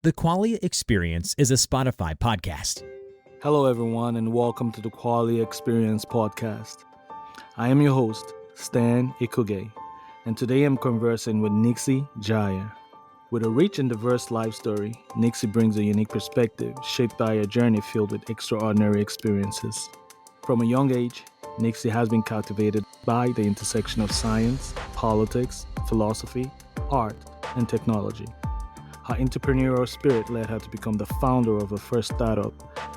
The Qualia Experience is a Spotify podcast. Hello, everyone, and welcome to the Qualia Experience podcast. I am your host, Stan Ikuge, and today I'm conversing with Nixie Gaia. With a rich and diverse life story, Nixie brings a unique perspective shaped by a journey filled with extraordinary experiences. From a young age, Nixie has been captivated by the intersection of science, politics, philosophy, art, and technology. Her entrepreneurial spirit led her to become the founder of her first startup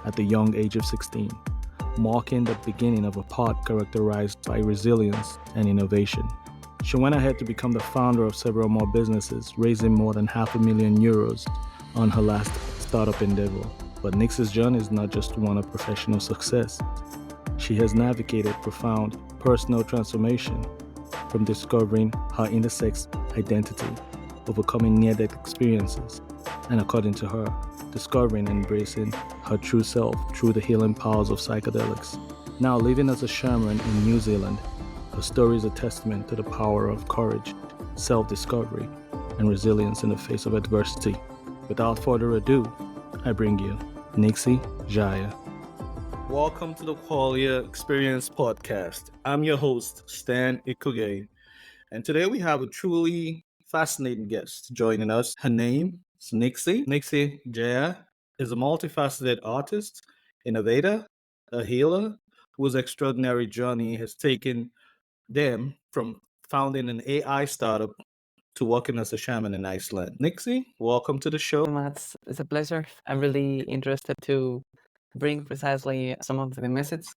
at the young age of 16, marking the beginning of a path characterized by resilience and innovation. She went ahead to become the founder of several more businesses, raising more than €500,000 on her last startup endeavor. But Nixie's journey is not just one of professional success. She has navigated profound personal transformation, from discovering her intersex identity, overcoming near-death experiences, and according to her, discovering and embracing her true self through the healing powers of psychedelics. Now living as a shaman in New Zealand, her story is a testament to the power of courage, self-discovery, and resilience in the face of adversity. Without further ado, I bring you Nyxie Gaia. Welcome to the Qualia Experience podcast. I'm your host, Stan Ikuge, and today we have a truly fascinating guest joining us. Her name is Nixie. Nixie Gaia is a multifaceted artist, innovator, a healer whose extraordinary journey has taken them from founding an AI startup to working as a shaman in Iceland. Nixie, welcome to the show. It's a pleasure. I'm really interested to bring precisely some of the messages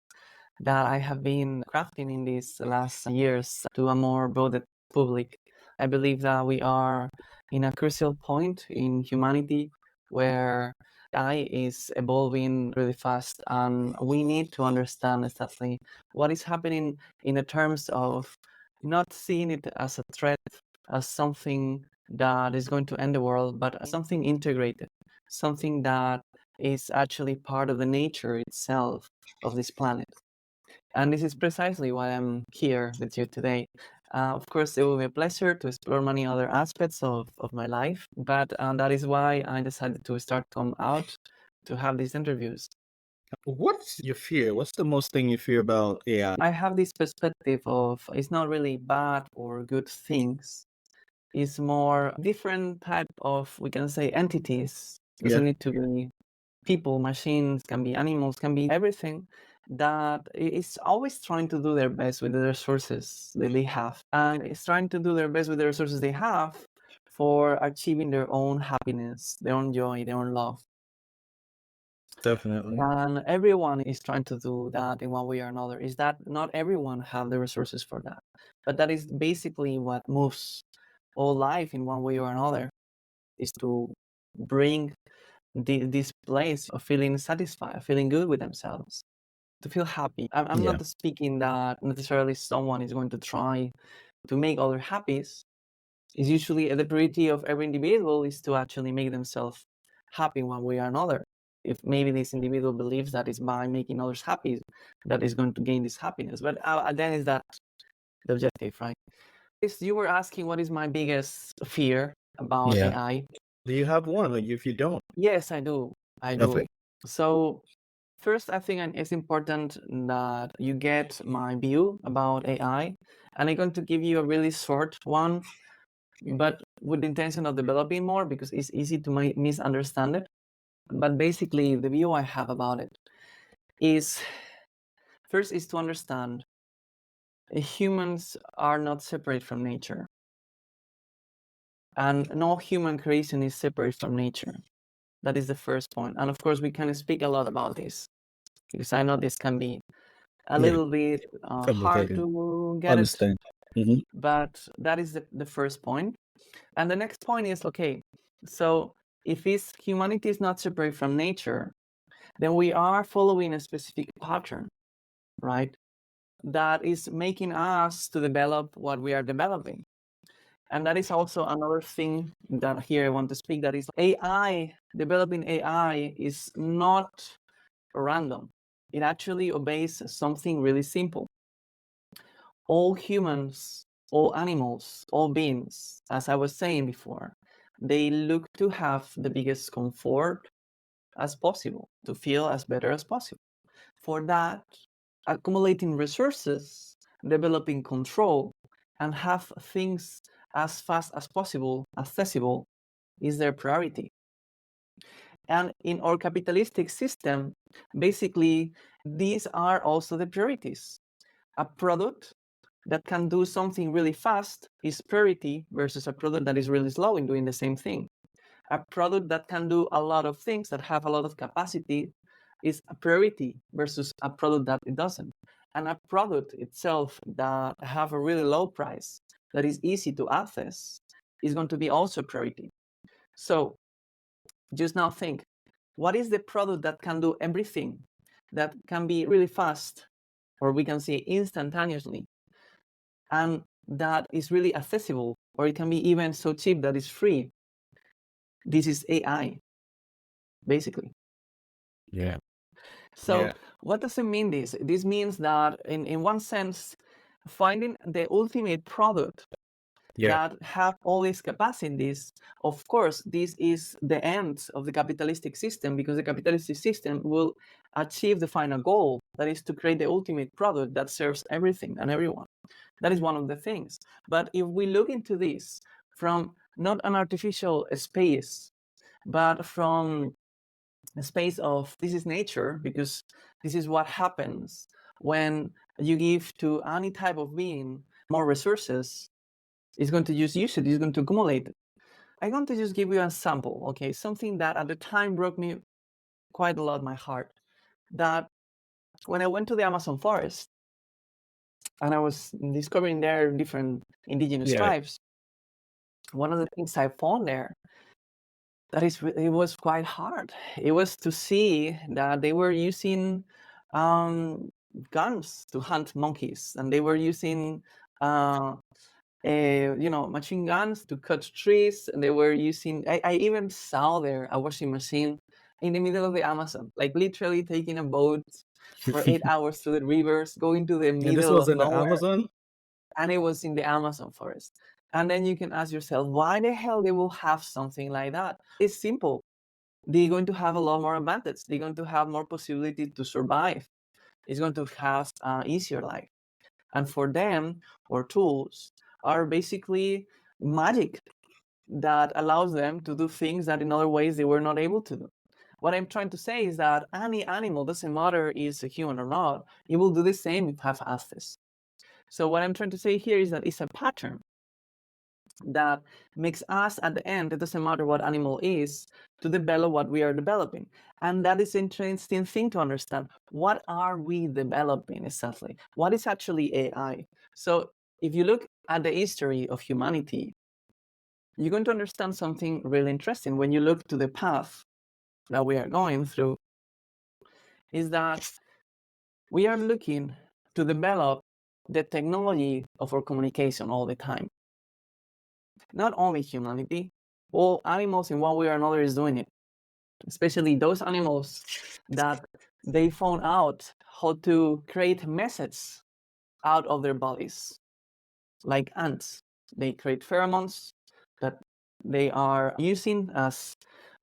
that I have been crafting in these last years to a more broader public. I believe that we are in a crucial point in humanity where AI is evolving really fast, and we need to understand exactly what is happening in the terms of not seeing it as a threat, as something that is going to end the world, but as something integrated, something that is actually part of the nature itself of this planet. And this is precisely why I'm here with you today. Of course, it will be a pleasure to explore many other aspects of my life, but that is why I decided to start come out to have these interviews. What's your fear? What's the most thing you fear about AI? I have this perspective of it's not really bad or good things. It's more different type of, we can say, entities. Doesn't need to be people, machines, can be animals, can be everything that is always trying to do their best with the resources that they have, and is trying to do their best with the resources they have for achieving their own happiness, their own joy, their own love. Definitely. And everyone is trying to do that in one way or another. Is that not everyone have the resources for that, but that is basically what moves all life in one way or another, is to bring this place of feeling satisfied, feeling good with themselves, to feel happy. I'm not speaking that necessarily someone is going to try to make others happy. It's usually the priority of every individual is to actually make themselves happy in one way or another. If maybe this individual believes that it's by making others happy that is going to gain this happiness, but then is that the objective, right? You were asking what is my biggest fear about AI. Do you have one? Or if you don't? Yes, I do. I do. Perfect. So first, I think it's important that you get my view about AI, and I'm going to give you a really short one, but with the intention of developing more because it's easy to misunderstand it. But basically, the view I have about it is, first is to understand humans are not separate from nature. And no human creation is separate from nature. That is the first point. And of course, we can speak a lot about this, because I know this can be a little bit hard to get Understand. it. But that is the first point. And the next point is, okay, so if humanity is not separate from nature, then we are following a specific pattern, right? That is making us to develop what we are developing. And that is also another thing that here I want to speak, that is AI, developing AI is not random. It actually obeys something really simple. All humans, all animals, all beings, as I was saying before, they look to have the biggest comfort as possible, to feel as better as possible. For that, accumulating resources, developing control, and have things as fast as possible accessible is their priority. And in our capitalistic system, basically, these are also the priorities. A product that can do something really fast is priority versus a product that is really slow in doing the same thing. A product that can do a lot of things, that have a lot of capacity, is a priority versus a product that it doesn't. And a product itself that have a really low price, that is easy to access, is going to be also a priority. So just now think, what is the product that can do everything, that can be really fast, or we can say instantaneously, and that is really accessible, or it can be even so cheap that it's free? This is AI, basically. Yeah. So Yeah. what does it mean this? This means that in one sense, finding the ultimate product that have all these capacities, of course, this is the end of the capitalistic system, because the capitalistic system will achieve the final goal, that is to create the ultimate product that serves everything and everyone. That is one of the things. But if we look into this from not an artificial space, but from a space of this is nature, because this is what happens when you give to any type of being more resources, it's going to use it, it's going to accumulate it. I'm going to just give you a sample, okay? Something that at the time broke me quite a lot my heart. That when I went to the Amazon forest and I was discovering there different indigenous tribes, one of the things I found there that it was quite hard. It was to see that they were using guns to hunt monkeys, and they were using machine guns to cut trees, and they were using. I even saw there a washing machine in the middle of the Amazon, like literally taking a boat for 8 hours to the rivers, going to the And this middle was of in the nowhere, Amazon? and it was in the Amazon forest. And then you can ask yourself, why the hell they will have something like that? It's simple. They're going to have a lot more advantage. They're going to have more possibility to survive. It's going to have an easier life. And for them, our tools are basically magic that allows them to do things that in other ways they were not able to do. What I'm trying to say is that any animal, doesn't matter is a human or not, it will do the same if have access. So what I'm trying to say here is that it's a pattern that makes us at the end, it doesn't matter what animal is, to develop what we are developing. And that is an interesting thing to understand. What are we developing exactly? What is actually AI? So if you look at the history of humanity, you're going to understand something really interesting. When you look to the path that we are going through, is that we are looking to develop the technology of our communication all the time. Not only humanity, all animals in one way or another is doing it. Especially those animals that they found out how to create messages out of their bodies. Like ants, they create pheromones that they are using as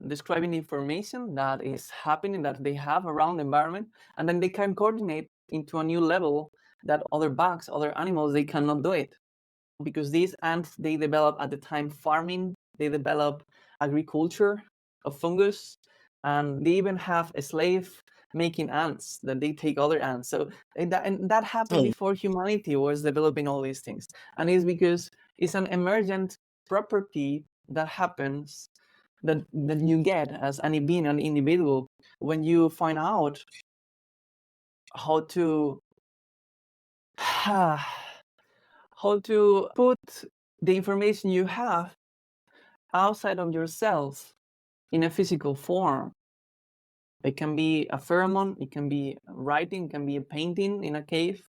describing information that is happening, that they have around the environment, and then they can coordinate into a new level that other bugs, other animals, they cannot do it. Because these ants, they develop at the time farming, they develop agriculture of fungus, and they even have a slave making ants that they take other ants. So and that happened before humanity was developing all these things. And it's because it's an emergent property that happens, that you get as any being, an individual, when you find out how to how to put the information you have outside of yourself in a physical form. It can be a pheromone, it can be writing, it can be a painting in a cave,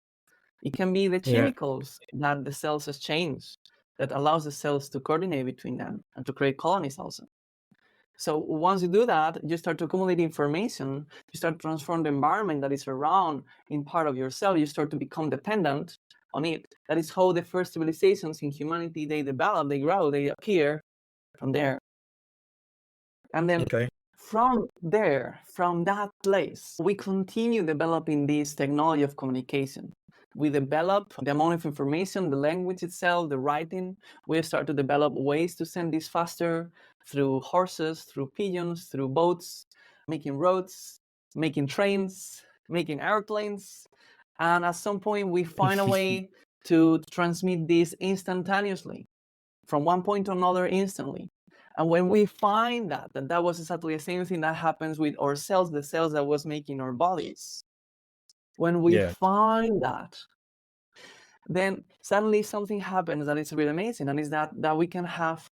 it can be the chemicals that the cells exchange that allows the cells to coordinate between them and to create colonies also. So once you do that, you start to accumulate information, you start to transform the environment that is around in part of yourself, you start to become dependent on it. That is how the first civilizations in humanity, they develop, they grow, they appear from there. And then from there, from that place, we continue developing this technology of communication. We develop the amount of information, the language itself, the writing. We start to develop ways to send this faster through horses, through pigeons, through boats, making roads, making trains, making airplanes. And at some point, we find a way to transmit this instantaneously from one point to another instantly. And when we find that was exactly the same thing that happens with our cells, the cells that was making our bodies. When we find that, then suddenly something happens that is really amazing, and is that we can have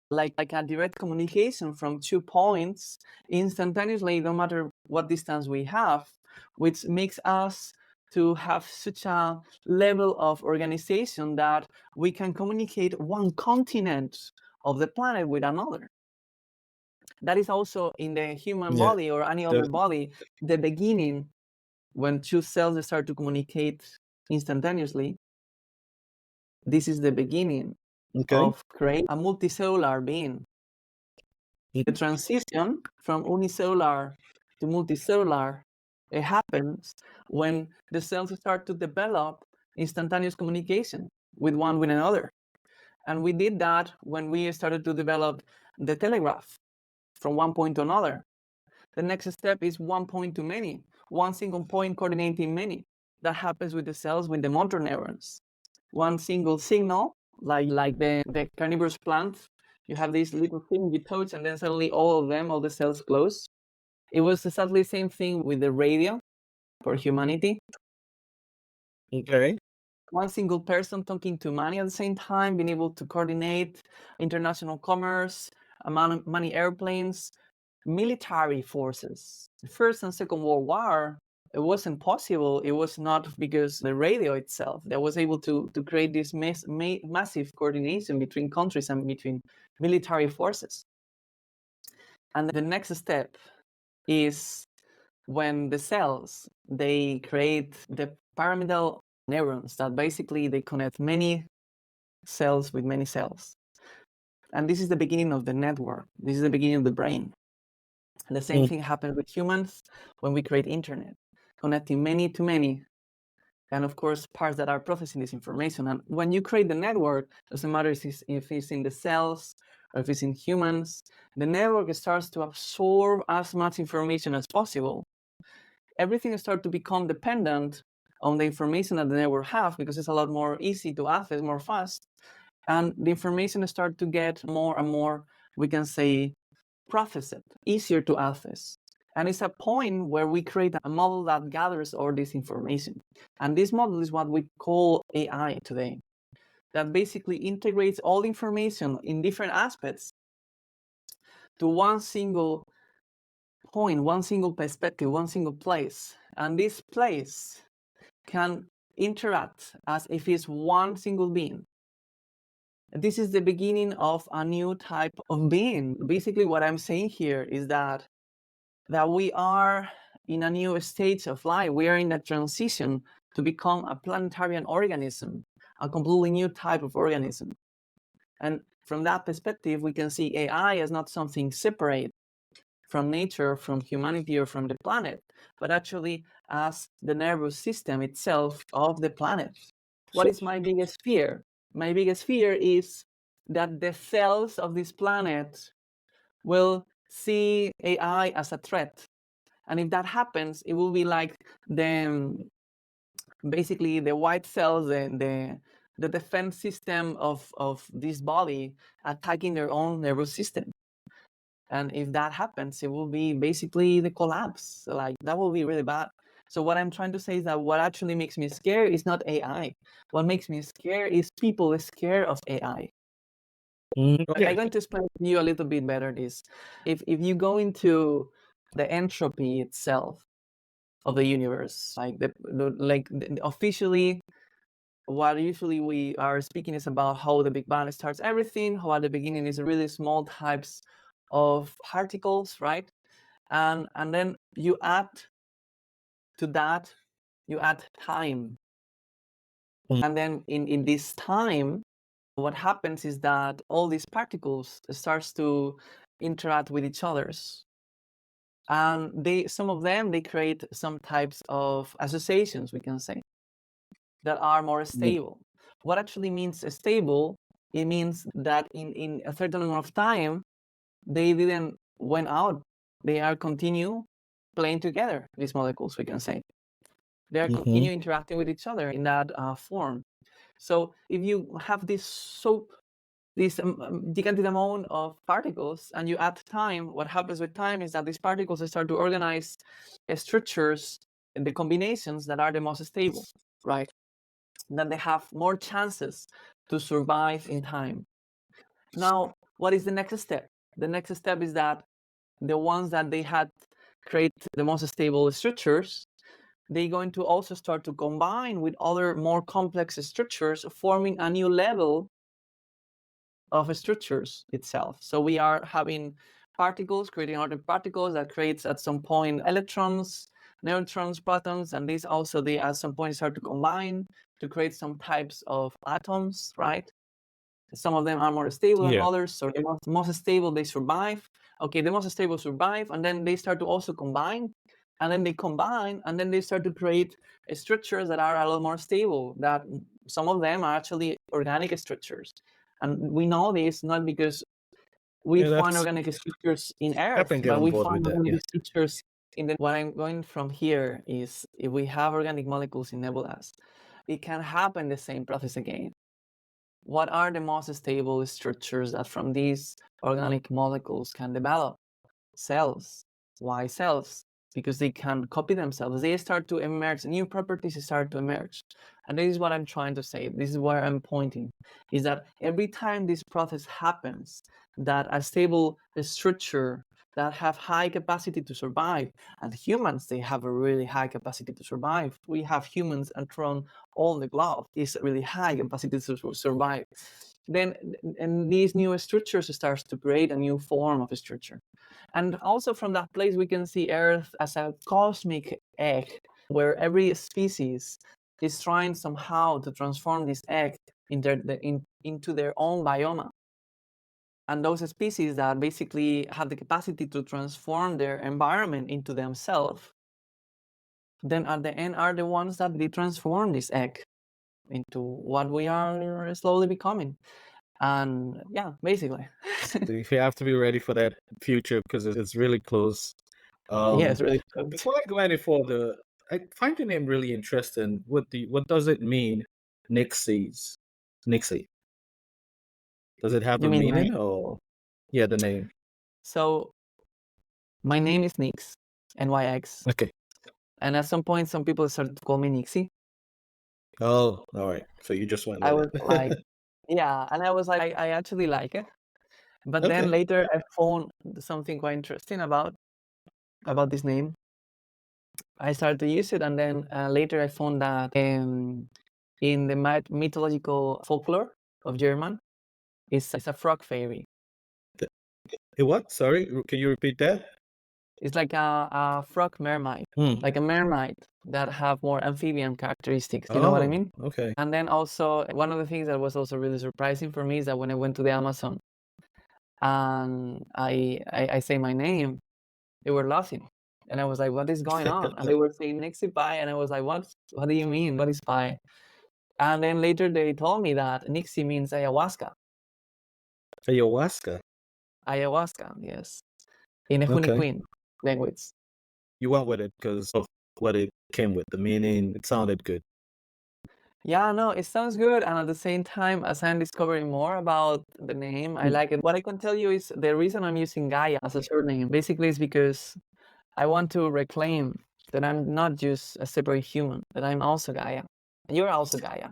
like a direct communication from 2 points instantaneously, no matter what distance we have, which makes us to have such a level of organization that we can communicate one continent of the planet with another. That is also in the human body or any other body, the beginning when 2 cells start to communicate instantaneously. This is the beginning of creating a multicellular being. The transition from unicellular to multicellular, it happens when the cells start to develop instantaneous communication with one with another. And we did that when we started to develop the telegraph from one point to another. The next step is one point to many, one single point coordinating many. That happens with the cells, with the motor neurons. One single signal, like the carnivorous plant, you have this little thing you touch, and then suddenly all the cells close. It was exactly the same thing with the radio for humanity. One single person talking to many at the same time, being able to coordinate international commerce, many airplanes, military forces. The First and Second World War, it wasn't possible. It was not because the radio itself that was able to create this massive coordination between countries and between military forces. And the next step is when the cells, they create the pyramidal neurons that basically they connect many cells with many cells. And this is the beginning of the network. This is the beginning of the brain. And the same thing happens with humans when we create internet, connecting many to many, and of course parts that are processing this information. And when you create the network, doesn't matter if it's in the cells or if it's in humans, the network starts to absorb as much information as possible. Everything starts to become dependent on the information that the network has, because it's a lot more easy to access, more fast. And the information starts to get more and more, we can say, processed, easier to access. And it's a point where we create a model that gathers all this information. And this model is what we call AI today, that basically integrates all the information in different aspects to one single point, one single perspective, one single place. And this place can interact as if it's one single being. This is the beginning of a new type of being. Basically, what I'm saying here is that we are in a new stage of life. We are in a transition to become a planetarian organism, a completely new type of organism. And from that perspective, we can see AI as not something separate from nature, from humanity, or from the planet, but actually as the nervous system itself of the planet. What is my biggest fear? My biggest fear is that the cells of this planet will see AI as a threat. And if that happens, it will be like basically the white cells, the defense system of this body attacking their own nervous system. And if that happens, it will be basically the collapse. Like, that will be really bad. So what I'm trying to say is that what actually makes me scared is not AI. What makes me scared is people scared of AI. I'm going to explain to you a little bit better this. If you go into the entropy itself of the universe, officially, what usually we are speaking is about how the Big Bang starts everything, how at the beginning is really small types of particles, right? And then you add to that, you add time. And then in this time, what happens is that all these particles starts to interact with each others. And some of them, they create some types of associations, we can say, that are more stable. What actually means stable? It means that in a certain amount of time, they didn't went out. They are continue playing together, these molecules, we can say. They are continue interacting with each other in that form. So if you have this gigantic amount of particles and you add time, what happens with time is that these particles start to organize structures and the combinations that are the most stable, right? Then they have more chances to survive in time. Now, what is the next step? The next step is that the ones that they had create the most stable structures, they're going to also start to combine with other more complex structures, forming a new level of structures itself. So we are having particles, creating other particles that creates at some point electrons, neutrons, protons, and these also they at some point start to combine to create some types of atoms, right? Some of them are more stable than others. So the most stable, they survive. Okay, the most stable survive, and then they start to also combine, and then they combine, and then they start to create structures that are a lot more stable. That some of them are actually organic structures, and we know this not because we find organic structures in Earth, but we find organic structures in the. What I'm going from here is if we have organic molecules in nebulas, it can happen the same process again. What are the most stable structures that from these organic molecules can develop? Cells. Why cells? Because they can copy themselves. They start to emerge, new properties start to emerge. And this is what I'm trying to say. This is where I'm pointing, is that every time this process happens, that a stable structure that have high capacity to survive, and humans, they have a really high capacity to survive. We have humans around all the globe. Is really high capacity to survive. Then, and these new structures starts to create a new form of a structure. And also from that place, we can see Earth as a cosmic egg, where every species is trying somehow to transform this egg into their own biome. And those species that basically have the capacity to transform their environment into themselves, then at the end are the ones that they transform this egg into what we are slowly becoming. And yeah, basically. You have to be ready for that future because it's really close. Yeah, it's really Before I go any further, I find the name really interesting. What does it mean? Nixie. Does it have You a mean meaning right? or the name? So my name is Nyx, NYX. Okay. And at some point, some people started to call me Nixie. Oh, all right. So you just went with I was it. like, yeah, and I was like, I actually like it. But then Okay. later I found something quite interesting about this name. I started to use it, and then later I found that in the mythological folklore of German, it's a frog fairy. What? Sorry, can you repeat that? It's like a frog mermaid, like a mermaid that have more amphibian characteristics. You know what I mean? Okay. And then also one of the things that was also really surprising for me is that when I went to the Amazon and I say my name, they were laughing. And I was like, what is going on? And they were saying Nixie pie. And I was like, what do you mean? What is pie? And then later they told me that Nixie means ayahuasca. Ayahuasca. Ayahuasca, yes. In a Okay. Queen language. You went with it because of what it came with, the meaning. It sounded good. Yeah, no, it sounds good. And at the same time, as I'm discovering more about the name, I like it. What I can tell you is the reason I'm using Gaia as a surname basically is because I want to reclaim that I'm not just a separate human, that I'm also Gaia. You're also Gaia.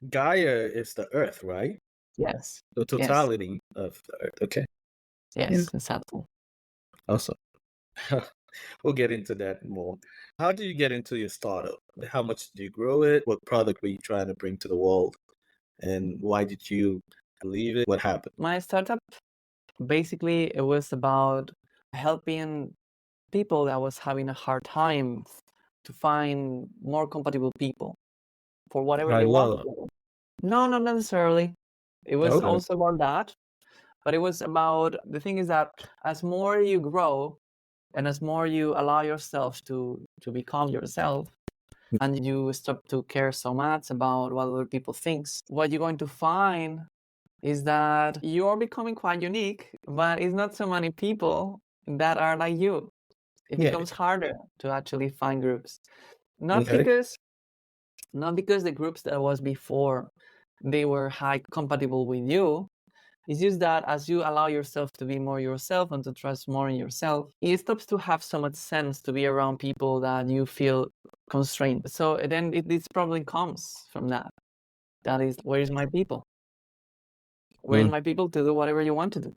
Gaia is the earth, right? Yes. The totality of the earth. Okay. Yes, exactly. Awesome. We'll get into that more. How do you get into your startup? How much do you grow it? What product were you trying to bring to the world? And why did you leave it? What happened? My startup, basically, it was about helping people that was having a hard time to find more compatible people for whatever they want. No, not necessarily. It was also about that. But it was about, the thing is that as more you grow and as more you allow yourself to become yourself, and you stop to care so much about what other people think, what you're going to find is that you're becoming quite unique, but it's not so many people that are like you. It becomes harder to actually find groups. Not because the groups that was before, they were high compatible with you. It's just that as you allow yourself to be more yourself and to trust more in yourself, it stops to have so much sense to be around people that you feel constrained. So then this problem comes from that. That is, where is my people? Where is my people to do whatever you want to do?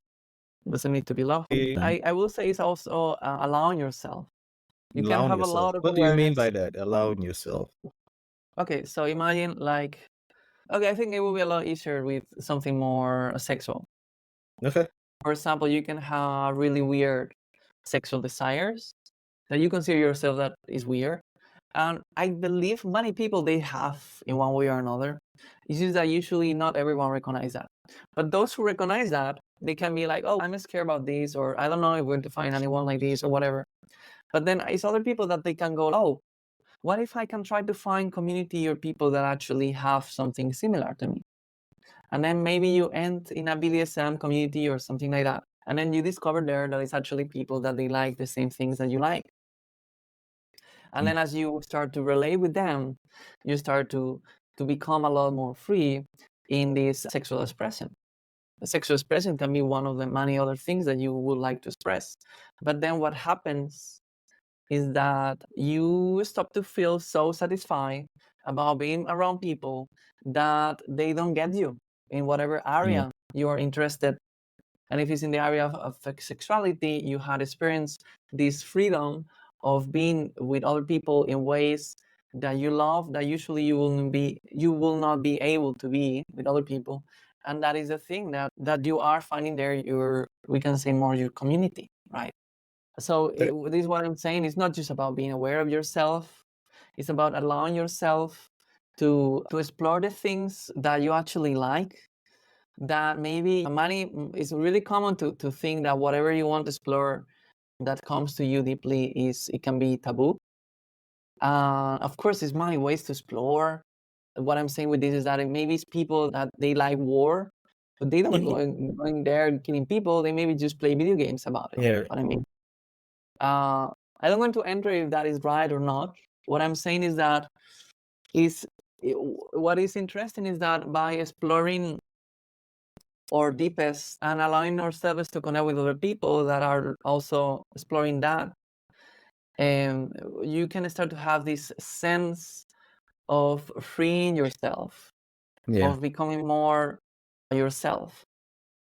It doesn't need to be love. I will say it's also allowing yourself. You can have a lot of What do you mean awareness. by that? Allowing yourself. Okay, so imagine like, okay, I think it will be a lot easier with something more sexual. Okay. For example, you can have really weird sexual desires that you consider yourself that is weird. And I believe many people, they have in one way or another. It's just that usually not everyone recognize that. But those who recognize that, they can be like, oh, I'm scared about this, or I don't know if we're going to find anyone like this or whatever. But then it's other people that they can go, oh, what if I can try to find community or people that actually have something similar to me? And then maybe you end in a BDSM community or something like that. And then you discover there that it's actually people that they like the same things that you like. And then as you start to relate with them, you start to become a lot more free in this sexual expression. The sexual expression can be one of the many other things that you would like to express. But then what happens is that you stop to feel so satisfied about being around people that they don't get you in whatever area you are interested. And if it's in the area of sexuality, you had experienced this freedom of being with other people in ways that you love, that usually you will not be able to be with other people. And that is the thing that you are finding there, we can say more your community, right? So this is what I'm saying. It's not just about being aware of yourself. It's about allowing yourself to explore the things that you actually like. That maybe money is really common to think that whatever you want to explore that comes to you deeply it can be taboo. Of course, there's many ways to explore. What I'm saying with this is that maybe it's people that they like war, but they don't going there killing people. They maybe just play video games about it. Yeah. What I mean. I don't want to enter if that is right or not. What I'm saying is that what is interesting is that by exploring our deepest and allowing ourselves to connect with other people that are also exploring that, you can start to have this sense of freeing yourself, of becoming more yourself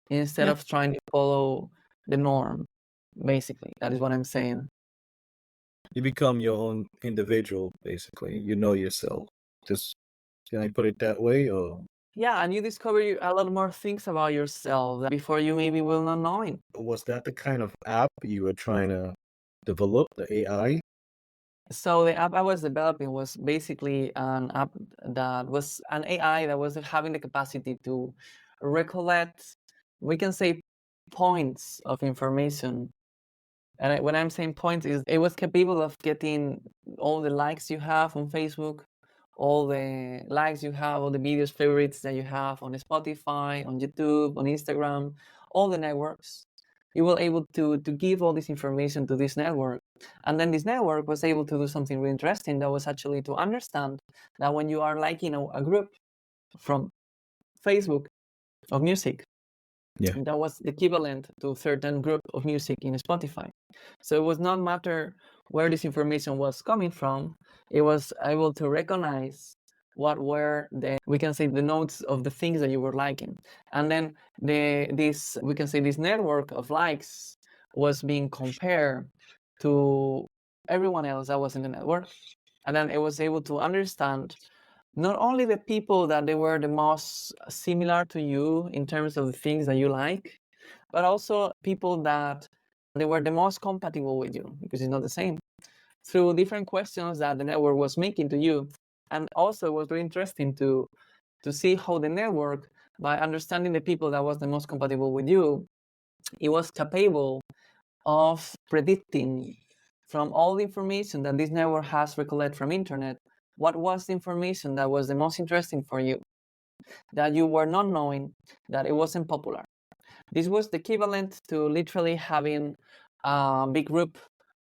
instead of trying to follow the norm. Basically, that is what I'm saying. You become your own individual, basically. You know yourself. Just, can I put it that way? Or Yeah, and you discover a lot more things about yourself that before you maybe will not knowing. was that the kind of app you were trying to develop, the AI? So the app I was developing was basically an app that was an AI that was having the capacity to recollect, we can say, points of information. And when I'm saying points, is it was capable of getting all the likes you have on Facebook, all the likes you have, all the videos favorites that you have on Spotify, on YouTube, on Instagram, all the networks. You were able to give all this information to this network. And then this network was able to do something really interesting, that was actually to understand that when you are liking a group from Facebook of music, that was the equivalent to a certain group of music in Spotify. So it was not matter where this information was coming from. It was able to recognize what were we can say the notes of the things that you were liking. And then this network of likes was being compared to everyone else that was in the network. And then it was able to understand not only the people that they were the most similar to you in terms of the things that you like, but also people that they were the most compatible with you, because it's not the same, through different questions that the network was making to you. And also it was very interesting to see how the network by understanding the people that was the most compatible with you, it was capable of predicting from all the information that this network has recollect from internet, what was the information that was the most interesting for you, that you were not knowing, that it wasn't popular. This was the equivalent to literally having a big group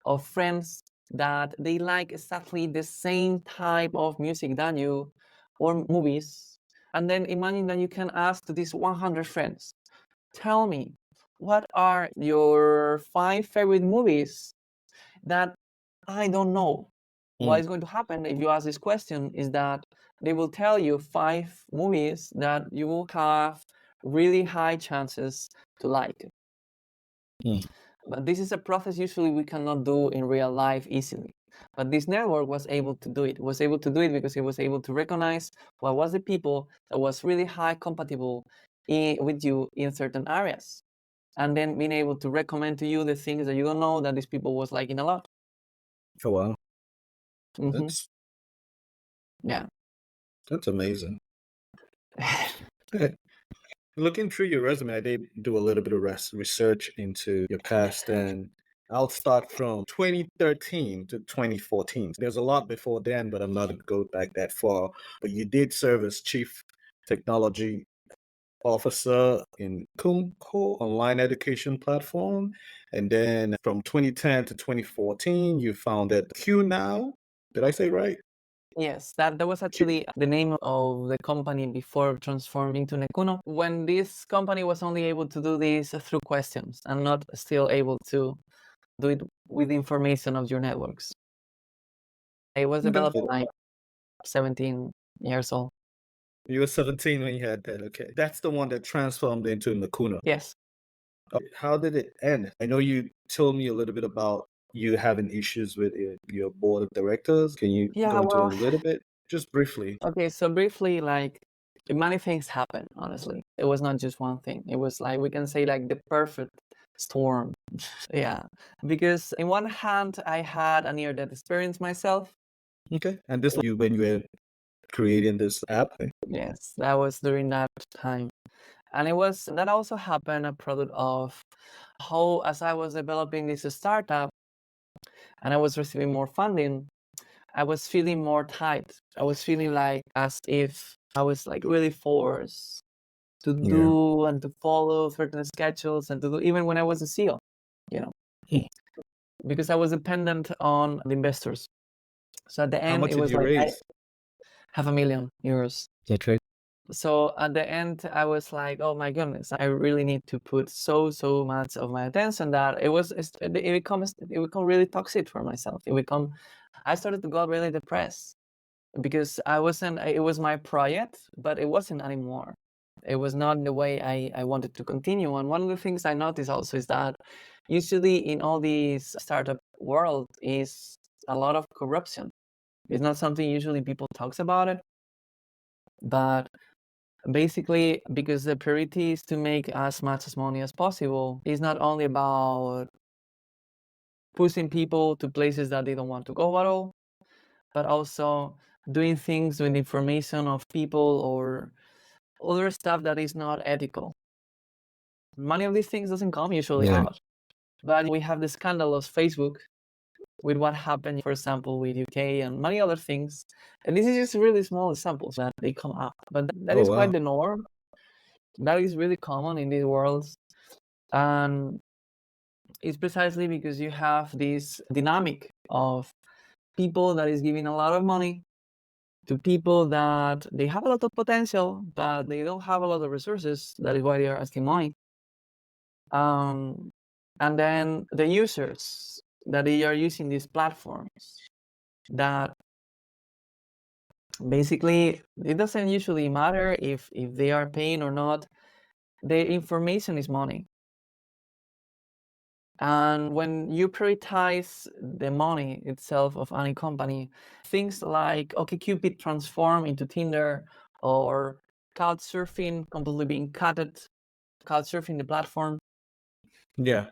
of friends that they like exactly the same type of music than you, or movies. And then imagine that you can ask to these 100 friends, tell me, what are your 5 favorite movies that I don't know? What is going to happen if you ask this question is that they will tell you 5 movies that you will have really high chances to like. But this is a process usually we cannot do in real life easily. But this network was able to do it. It was able to do it because it was able to recognize what was the people that was really high compatible with you in certain areas. And then being able to recommend to you the things that you don't know that these people was liking a lot. Oh wow. Mhm. Yeah. That's amazing. Looking through your resume, I did do a little bit of research into your past, and I'll start from 2013 to 2014. There's a lot before then, but I'm not going to go back that far. But you did serve as Chief Technology Officer in Kumko online education platform. And then from 2010 to 2014, you founded Q Now. Did I say right? Yes, that was actually the name of the company before transforming to Nekuno. When this company was only able to do this through questions and not still able to do it with information of your networks. It was developed like 17 years old. You were 17 when you had that. Okay. That's the one that transformed into Nakuna. Yes. How did it end? I know you told me a little bit about you having issues with your board of directors. Can you Yeah, go into a well, little bit? Just briefly. okay, so briefly, like many things happened, honestly. It was not just one thing. It was like, we can say like the perfect storm. Yeah, because in one hand, I had a near-death experience myself. Okay. And this you when you were creating this app. Yes, that was during that time. And it was, that also happened a product of how, as I was developing this startup and I was receiving more funding, I was feeling more tight. I was feeling like as if I was like really forced to do and to follow certain schedules and to do, even when I was a CEO, you know, because I was dependent on the investors. So at the How end, much it did was you like raise? €500,000. That's right. So at the end, I was like, oh my goodness, I really need to put so much of my attention that it becomes really toxic for myself. I started to go really depressed because it was my project, but it wasn't anymore. It was not the way I wanted to continue. And one of the things I noticed also is that usually in all these startup world is a lot of corruption. It's not something usually people talks about it, but basically, because the priority is to make as much as money as possible, it's not only about pushing people to places that they don't want to go at all, but also doing things with information of people or other stuff that is not ethical. Many of these things doesn't come usually out. But we have the scandal of Facebook with what happened, for example, with UK and many other things. And this is just really small examples that they come up. But that is quite the norm. That is really common in these worlds. And it's precisely because you have this dynamic of people that is giving a lot of money to people that they have a lot of potential, but they don't have a lot of resources. That is why they are asking money. And then the users that they are using these platforms, that basically it doesn't usually matter if they are paying or not. The information is money. And when you prioritize the money itself of any company, things like OkCupid transform into Tinder, or Couchsurfing completely being cutted, Couchsurfing the platform. Yeah.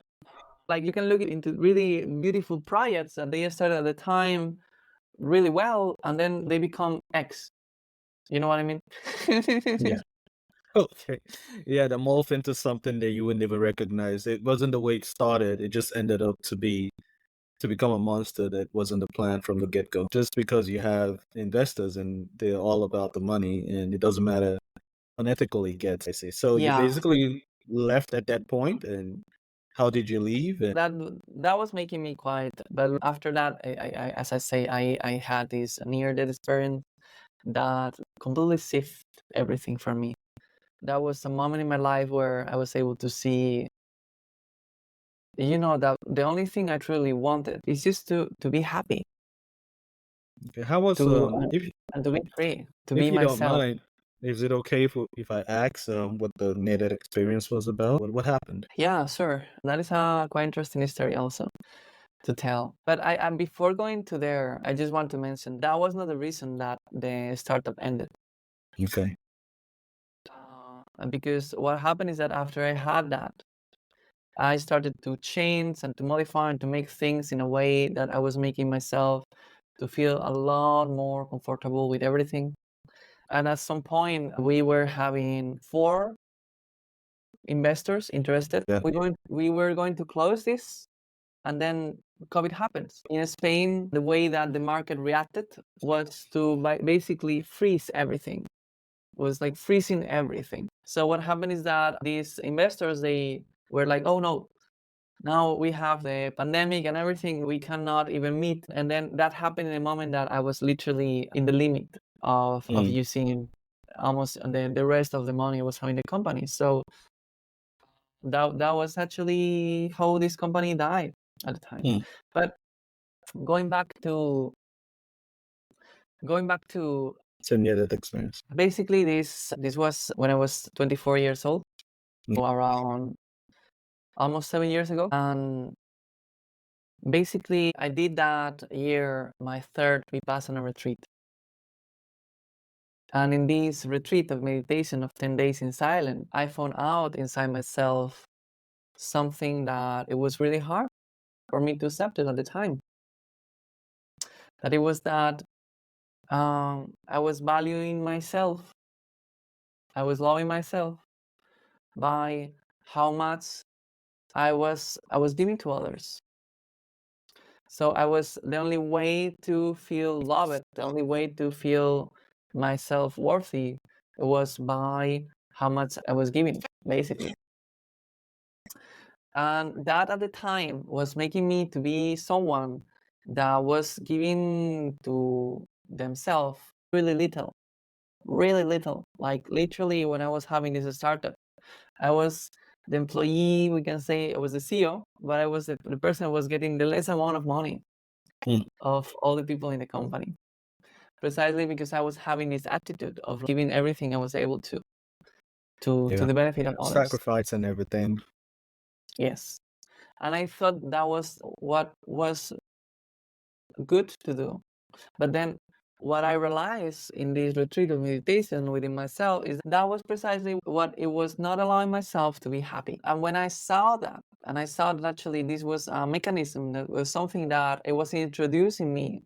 Like you can look into really beautiful projects that they started at the time really well, and then they become X. You know what I mean? Yeah. Okay. Yeah, to morph into something that you would never recognize. It wasn't the way it started. It just ended up to become a monster that wasn't the plan from the get-go. Just because you have investors and they're all about the money and it doesn't matter unethically gets, I see. So you Yeah, basically left at that point, and how did you leave? And that was making me quiet. But after that, as I say, I had this near-death experience that completely shifted everything for me. That was a moment in my life where I was able to see, that the only thing I truly wanted is just to be happy, okay, how was to and to be free, to if be you don't myself. mind, is it okay if I ask what the near-death experience was about? What happened? Yeah, sure. That is a quite interesting story also to tell. But I before going to there, I just want to mention that was not the reason that the startup ended. Okay. Because what happened is that after I had that, I started to change and to modify and to make things in a way that I was making myself to feel a lot more comfortable with everything. And at some point, we were having 4 investors interested. Yeah. We were going to close this, and then COVID happens. In Spain, the way that the market reacted was to basically freeze everything. Was like freezing everything. So what happened is that these investors, they were like, oh no, now we have the pandemic and everything, we cannot even meet. And then that happened in a moment that I was literally in the limit of Mm, using almost the rest of the money I was having the company. So that was actually how this company died at the time. mm. But going back to It's a near-death experience. basically this was when I was 24 years old, Mm, so around almost 7 years ago. And basically I did that year my third Vipassana retreat. And in this retreat of meditation of 10 days in silence, I found out inside myself something that it was really hard for me to accept it at the time. That it was that I was valuing myself, I was loving myself by how much I was giving to others. So I was the only way to feel loved, the only way to feel myself worthy was by how much I was giving, basically. And that at the time was making me to be someone that was giving to themselves really little. Like literally when I was having this startup, I was the employee, we can say I was the CEO, but I was the person who was getting the less amount of money mm. of all the people in the company. Precisely because I was having this attitude of giving everything I was able to Yeah. the benefit of others. Sacrifice and everything. Yes. And I thought that was what was good to do. But then what I realized in this retreat of meditation within myself is that was precisely what it was not allowing myself to be happy. And when I saw that, and I saw that actually this was a mechanism that was something that it was introducing me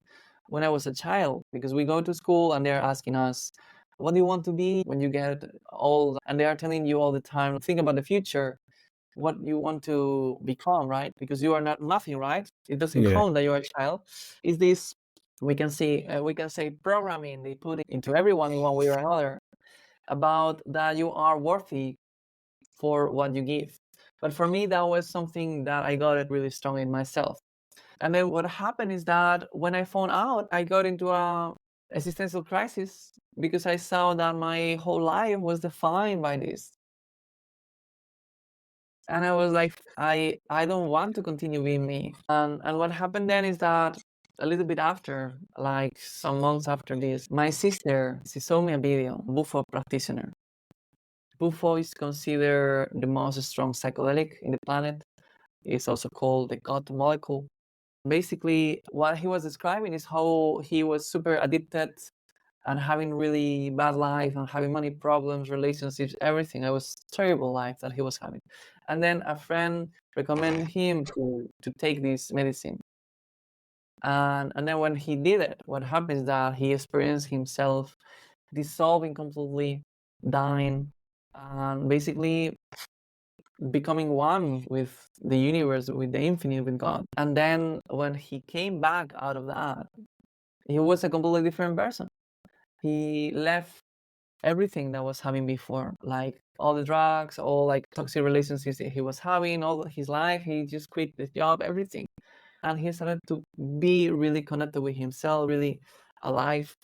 when I was a child, because we go to school and they're asking us, what do you want to be when you get old? And they are telling you all the time, think about the future, what you want to become, right? Because you are not nothing, right? It doesn't Yeah. count that you're a child. Is this we can say programming they put into everyone in one way or another about that you are worthy for what you give. But for me, that was something that I got it really strong in myself. And then what happened is that when I found out, I got into a existential crisis because I saw that my whole life was defined by this. And I was like, I don't want to continue being me. And what happened then is that a little bit after, like some months after this, my sister, she saw me a video, Bufo practitioner. Bufo is considered the most strong psychedelic in the planet. It's also called the God molecule. Basically, what he was describing is how he was super addicted and having really bad life and having money problems, relationships, everything. It was terrible life that he was having. And then a friend recommended him to take this medicine. And then when he did it, what happened is that he experienced himself dissolving completely, dying, and basically becoming one with the universe, with the infinite, with God. And then when he came back out of that, he was a completely different person. He left everything that was having before, like all the drugs, all like toxic relationships that he was having, all his life. He just quit the job, everything, and he started to be really connected with himself, really alive.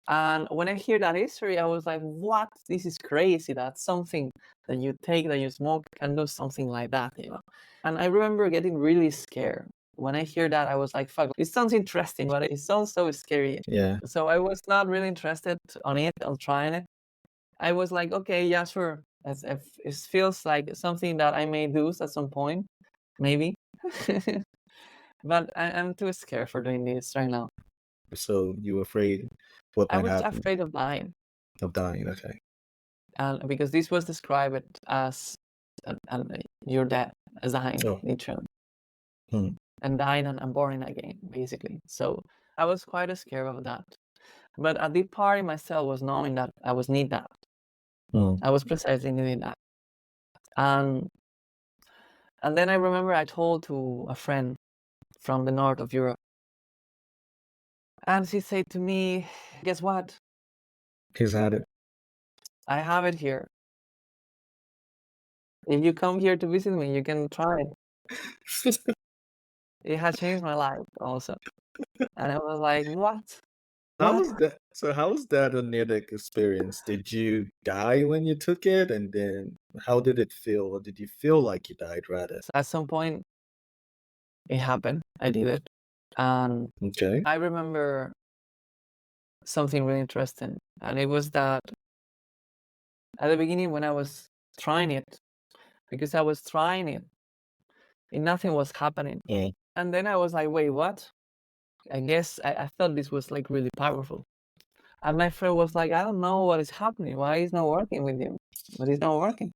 And when I hear that history, I was like, what? This is crazy. That's something that you take, that you smoke, can do something like that, you know? And I remember getting really scared. When I hear that, I was like, fuck, it sounds interesting, but it sounds so scary. Yeah. So I was not really interested on it, on trying it. I was like, okay, yeah, sure. As if it feels like something that I may do at some point, maybe. But I'm too scared for doing this right now. So you were afraid what I might was happen afraid of dying. of dying. Okay. And because this was described as you're dead, as dying, Oh. literally. Hmm. And dying and born again, basically. So I was quite scared of that. But a deep part in myself was knowing that I was need that. I was precisely needing that. And then I remember I told to a friend from the north of Europe. And she said to me, guess what? He's had it. I have it here. If you come here to visit me, you can try it. It has changed my life also. And I was like, what? How What? was that? So how was that a near-death experience? Did you die when you took it? And then how did it feel? Or did you feel like you died rather? At some point, it happened. I did it. And Okay. I remember something really interesting. And it was that at the beginning when I was trying it, because I was trying it, and nothing was happening. Yeah. And then I was like, wait, what? I guess I thought this was like really powerful. And my friend was like, I don't know what is happening. Why is not working with you? But it's not working.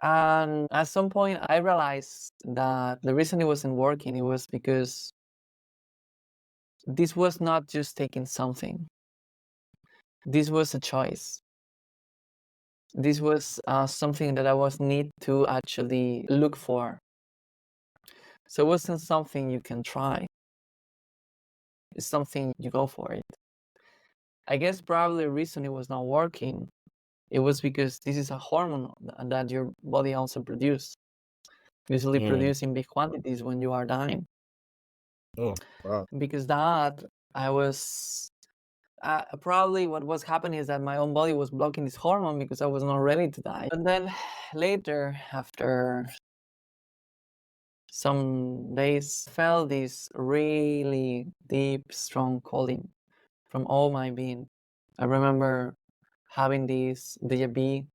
And at some point, I realized that the reason it wasn't working, it was because this was not just taking something. This was a choice. This was something that I was need to actually look for. So it wasn't something you can try. It's something you go for it. I guess probably the reason it was not working, it was because this is a hormone that your body also produces. Usually produced in big quantities when you are dying. Oh, wow. Because that, I was probably what was happening is that my own body was blocking this hormone because I was not ready to die. And then later, after some days, I felt this really deep, strong calling from all my being. I remember having this déjà vu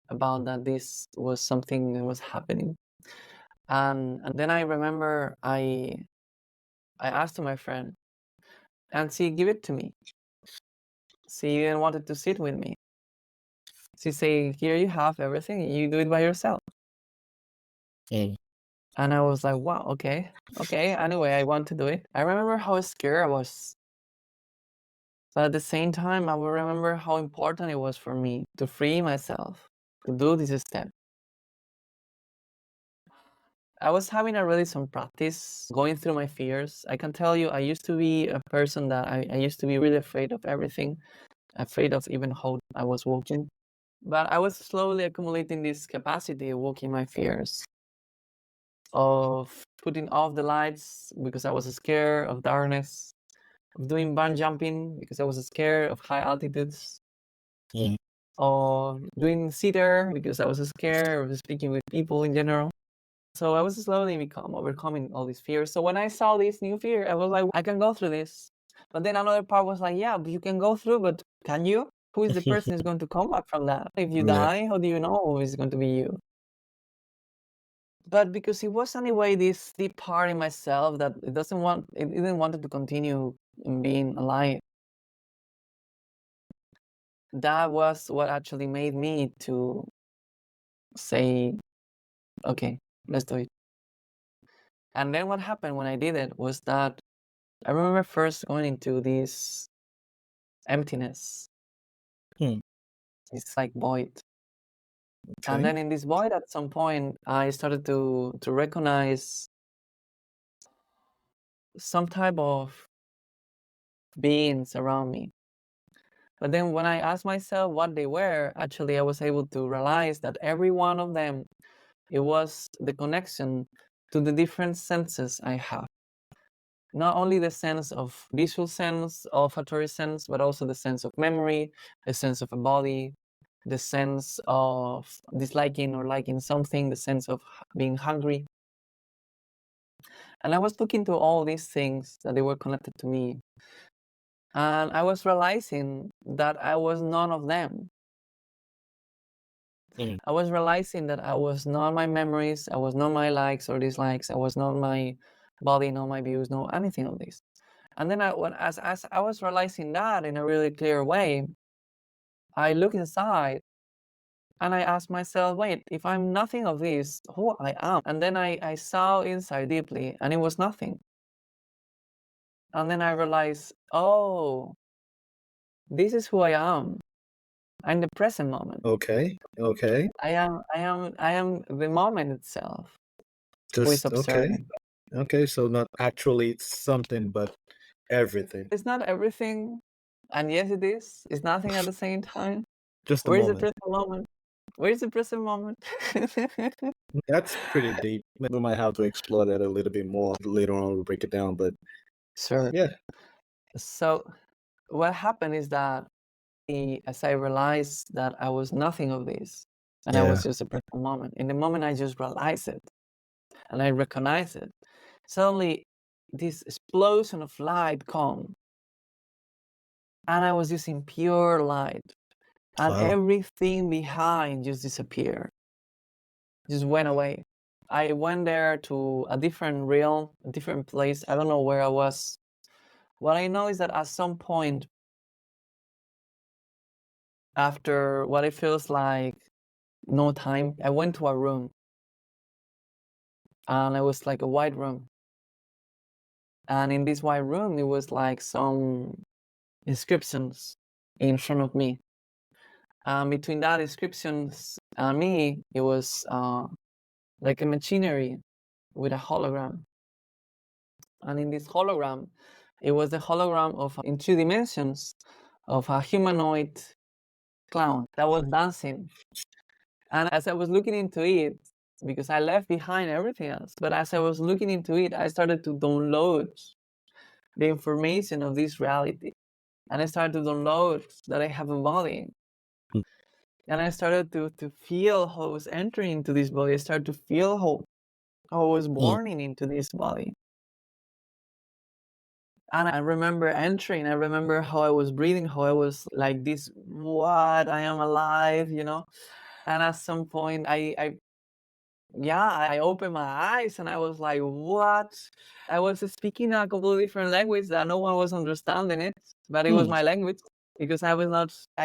about that this was something that was happening. And then I remember I asked to my friend, and she gave it to me. She didn't wanted to sit with me. She said, here you have everything, you do it by yourself. And I was like, wow, okay. Anyway, I want to do it. I remember how scared I was. But at the same time, I will remember how important it was for me to free myself, to do this step. I was having already some practice going through my fears. I can tell you, I used to be a person that I used to be really afraid of everything, afraid of even how I was walking. But I was slowly accumulating this capacity of walking my fears, of putting off the lights because I was scared of darkness, of doing bungee jumping because I was scared of high altitudes, of doing theater because I was scared of speaking with people in general. So I was slowly overcoming all these fears. So when I saw this new fear, I was like, I can go through this. But then another part was like, yeah, but you can go through, but can you? Who is the person who's going to come back from that? If you die, how do you know who is going to be you? But because it was anyway this deep part in myself that it didn't want to continue in being alive. That was what actually made me to say, okay, let's do it. And then what happened when I did it was that I remember first going into this emptiness. It's like void. Okay. And then in this void, at some point, I started to recognize some type of beings around me. But then when I asked myself what they were, actually I was able to realize that every one of them, it was the connection to the different senses I have. Not only the sense of visual sense, olfactory sense, but also the sense of memory, the sense of a body, the sense of disliking or liking something, the sense of being hungry. And I was looking to all these things that they were connected to me. And I was realizing that I was none of them. I was realizing that I was not my memories, I was not my likes or dislikes, I was not my body, not my views, no anything of this. And then as I was realizing that in a really clear way, I look inside and I asked myself, wait, if I'm nothing of this, who I am? And then I saw inside deeply and it was nothing. And then I realized, oh, this is who I am. I'm the present moment. Okay. I am the moment itself who is Just observing. okay. So not actually something, but everything. It's not everything, and yes, it is. It's nothing at the same time. Just a Where is the moment. present moment? Where is the present moment? That's pretty deep. We might have to explore that a little bit more later on. We'll break it down, but Sure. yeah. So what happened is that as I realized that I was nothing of this, and I was just a present moment. In the moment I just realized it, and I recognized it, suddenly this explosion of light come, and I was just in pure light. And Wow. everything behind just disappeared, just went away. I went there to a different realm, a different place. I don't know where I was. What I know is that at some point, after what it feels like no time, I went to a room. And it was like a white room. And in this white room, it was like some inscriptions in front of me. Between that inscriptions and me, it was like a machinery with a hologram. And in this hologram, it was the hologram of, in 2 dimensions, of a humanoid clown that was dancing. And as I was looking into it, because I left behind everything else, but as I was looking into it, I started to download the information of this reality. And I started to download that I have a body. And I started to feel how I was entering into this body. I started to feel how I was born into this body. And I remember entering, I remember how I was breathing, how I was like this, what, I am alive, you know? And at some point I opened my eyes and I was like, what? I was speaking a completely different language that no one was understanding it, but it was my language because I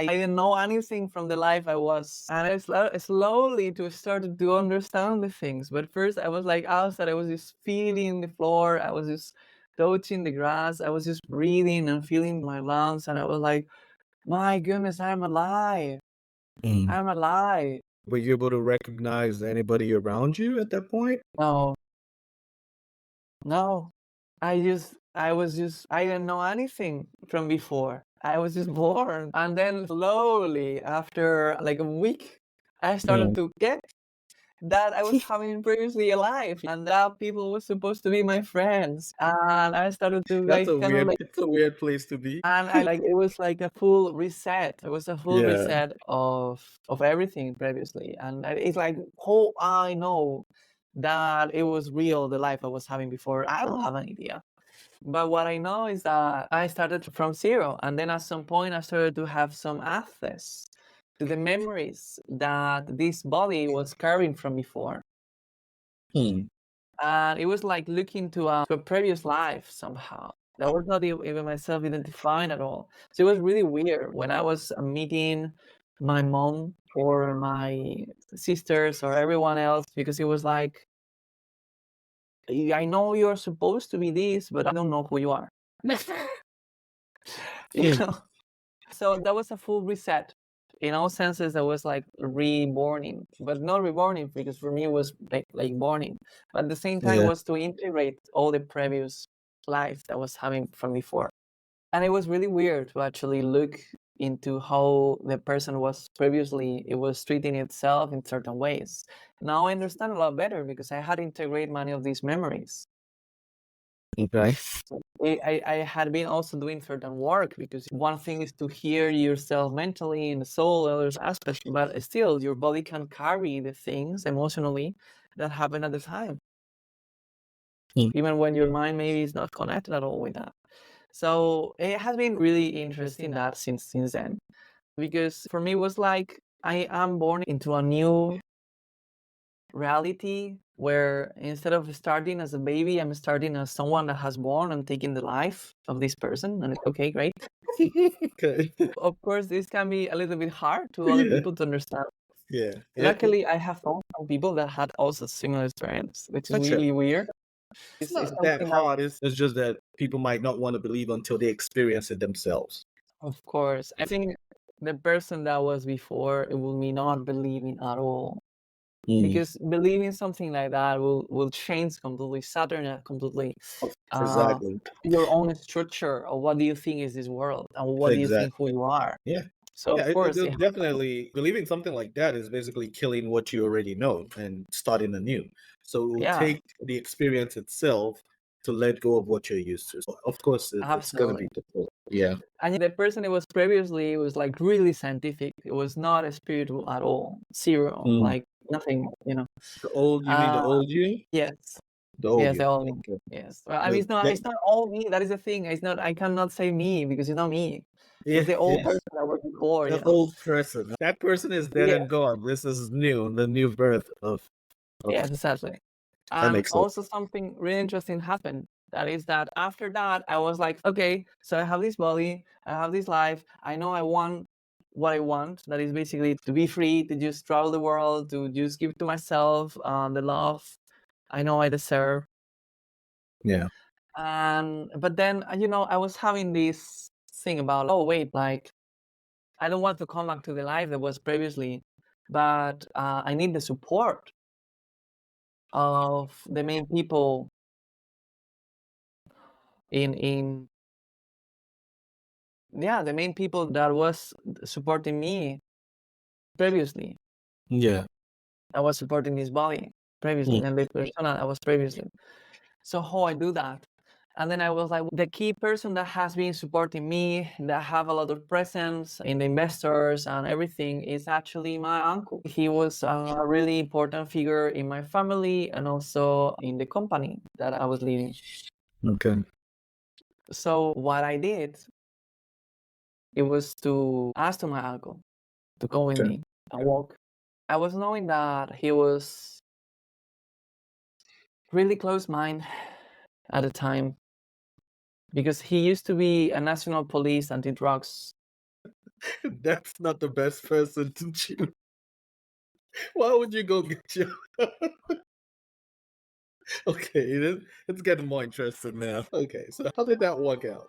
didn't know anything from the life I was. And I slowly to start to understand the things. But first I was like outside, I was just feeling the floor, I was just touching the grass, I was just breathing and feeling my lungs, and I was like, my goodness, I'm alive. I'm alive. Were you able to recognize anybody around you at that point? No. I didn't know anything from before. I was just born. And then slowly, after like a week, I started to get that I was having previously a life and that people were supposed to be my friends. And I started to like kind of like, It's a weird place to be. and I like, it was like a full reset. It was a full Yeah. reset of everything previously. And it's like, how I know that it was real, the life I was having before. I don't have an idea. But what I know is that I started from zero. And then at some point, I started to have some access to the memories that this body was carrying from before. And it was like looking to a previous life somehow. That was not even myself identifying at all. So it was really weird when I was meeting my mom or my sisters or everyone else, because it was like, I know you're supposed to be this, but I don't know who you are. You know? So that was a full reset. In all senses, I was like reborning, but not reborning because for me it was like borning. But at the same time, Yeah. was to integrate all the previous life that I was having from before. And it was really weird to actually look into how the person was previously, it was treating itself in certain ways. Now I understand a lot better because I had integrated many of these memories. Okay. I had been also doing certain work because one thing is to hear yourself mentally in the soul, other aspects, but still your body can carry the things emotionally that happen at the time, even when your mind maybe is not connected at all with that. So it has been really interesting that since then, because for me it was like I am born into a new reality where instead of starting as a baby, I'm starting as someone that has born and taking the life of this person. And it's okay, great. Okay. Of course, this can be a little bit hard to other Yeah. people to understand. Yeah. Luckily, I have found some people that had also similar experience, which is really weird. It's It's not that something that, hard. It's just that people might not want to believe until they experience it themselves. of course, I think the person that was before, it will be not believing at all. Because believing something like that will change completely, Saturn completely Exactly. your own structure of what do you think is this world and what do you think who Exactly. you are. Yeah. So Yeah, of course, it definitely believing something like that is basically killing what you already know and starting anew. So it will yeah, take the experience itself to let go of what you're used to. So of course, it's going to absolutely. be difficult. Yeah. And the person it was previously was like really scientific. It was not a spiritual at all, zero, Mm. like nothing, you know. You mean the old you? Yes, The old yes, you. the all me. Okay. Yes. Well, I mean, it's not all me. That is the thing. It's not. I cannot say me because it's not me. Yeah, It's the old yeah. person that was before, The you know. old person. That person is dead Yeah. and gone. This is new, the new birth of Yes, exactly. that And makes sense. also something really interesting happened. That is that after that, I was like, okay, so I have this body, I have this life. I know I want what I want. That is basically to be free, to just travel the world, to just give to myself the love I know I deserve. Yeah. And but then, I was having this thing about, oh wait, like I don't want to come back to the life that was previously, but I need the support of the main people in the main people that was supporting me previously. Yeah. I was supporting this body previously, and the persona I was previously. So how I do that? And then I was like, the key person that has been supporting me, that have a lot of presence in the investors and everything, is actually my uncle. He was a really important figure in my family and also in the company that I was leading. Okay. So what I did, it was to ask to my uncle to go with Okay. me and walk. I was knowing that he was really close mind at the time because he used to be a national police anti-drugs. That's not the best person to choose. Why would you go get your Okay, it's getting more interesting now. Okay, so how did that work out?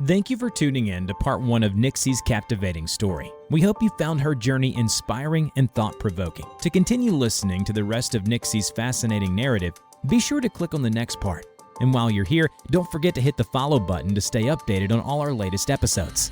Thank you for tuning in to part 1 of Nixie's captivating story. We hope you found her journey inspiring and thought-provoking. To continue listening to the rest of Nixie's fascinating narrative, be sure to click on the next part. And while you're here, don't forget to hit the follow button to stay updated on all our latest episodes.